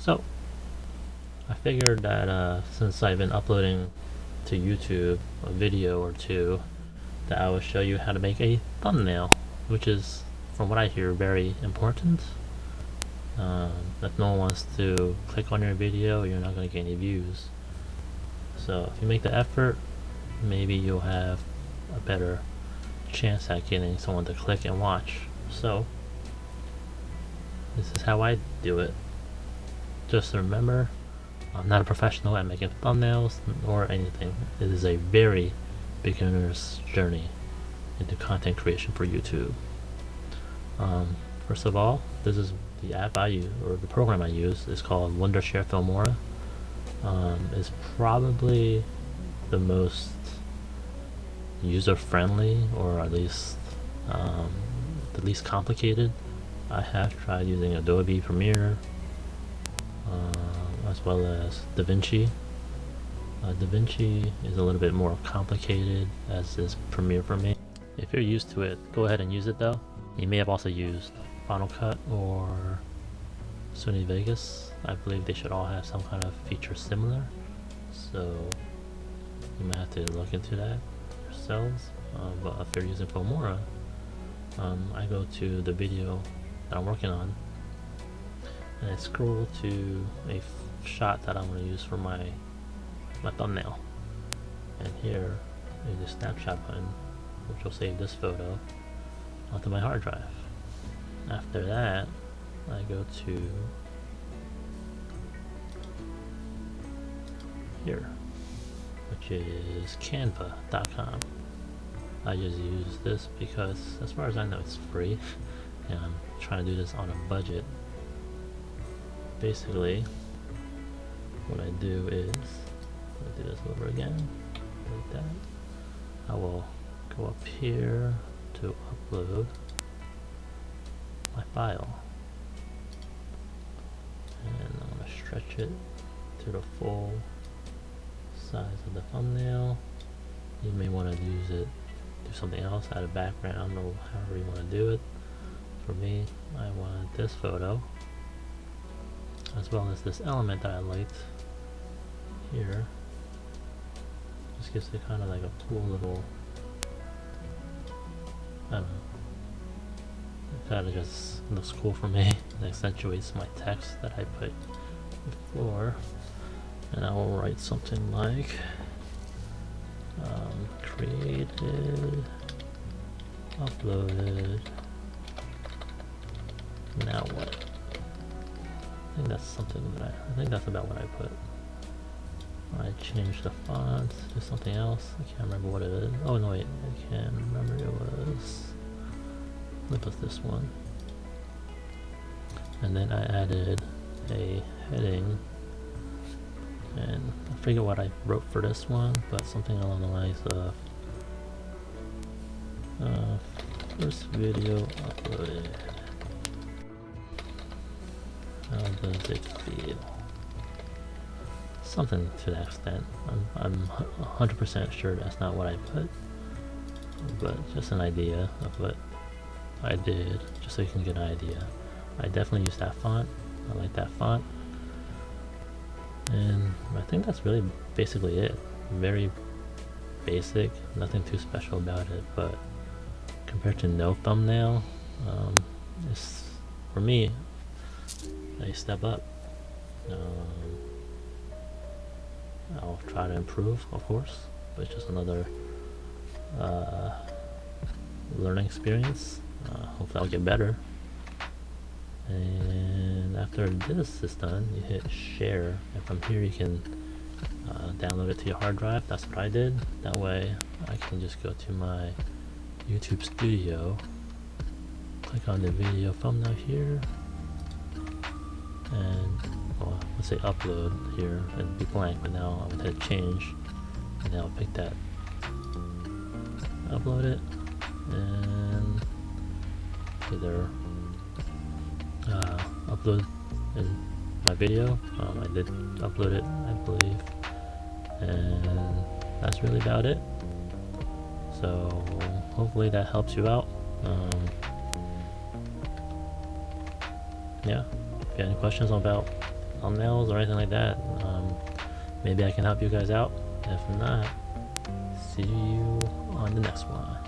So I figured that since I've been uploading to YouTube a video or two, that I will show you how to make a thumbnail, which is, from what I hear, very important. If no one wants to click on your video, you're not going to get any views. So if you make the effort, maybe you'll have a better chance at getting someone to click and watch. So this is how I do it. Just remember, I'm not a professional at making thumbnails or anything. It is a very beginner's journey into content creation for YouTube. First of all, this is the app I use, or the program I use. It's called Wondershare Filmora. It's probably the most user-friendly, or at least the least complicated. I have tried using Adobe Premiere, as well as DaVinci. DaVinci is a little bit more complicated, as is Premiere for me. If you're used to it, go ahead and use it though. You may have also used Final Cut or Sony Vegas. I believe they should all have some kind of feature similar, so you might have to look into that yourselves. But if you're using Filmora, I go to the video that I'm working on and I scroll to a shot that I'm going to use for my thumbnail, and here is the snapshot button, which will save this photo onto my hard drive. After that, I go to here, which is canva.com. I just use this because, as far as I know, it's free, and I'm trying to do this on a budget. Basically, what I do is, I'll do this over again, like that. I will go up here to upload my file, and I'm going to stretch it to the full size of the thumbnail. You may want to use it, do something else, add a background, or however you want to do it. For me, I wanted this photo, as well as this element that I liked here. Just gives it kind of like a cool little, I don't know, it kind of just looks cool for me. It accentuates my text that I put before, and I will write something like created, uploaded, now what? I think that's something that I think that's about what I put. I changed the font to something else. I can't remember what it is. Oh no, wait, I can't remember. It was, what was this one? And then I added a heading, and I forget what I wrote for this one, but something along the lines of first video uploaded. How does it feel? Something to that extent. I'm 100% sure that's not what I put, but just an idea of what I did, just so you can get an idea. I definitely use that font. I like that font, and I think that's really basically it. Very basic, nothing too special about it, but compared to no thumbnail, it's, for me, a step up. I'll try to improve, of course, but it's just another learning experience. Hopefully I'll get better. And after this is done, you hit share, and from here you can download it to your hard drive. That's what I did. That way I can just go to my YouTube Studio, click on the video thumbnail here, and well, let's say upload here, and be blank, but now I'm going to hit change, and now I'll pick that, upload it, and either upload in my video. I did upload it, I believe, and that's really about it. So hopefully that helps you out. Yeah, if you have any questions about thumbnails or anything like that, maybe I can help you guys out. If not, see you on the next one.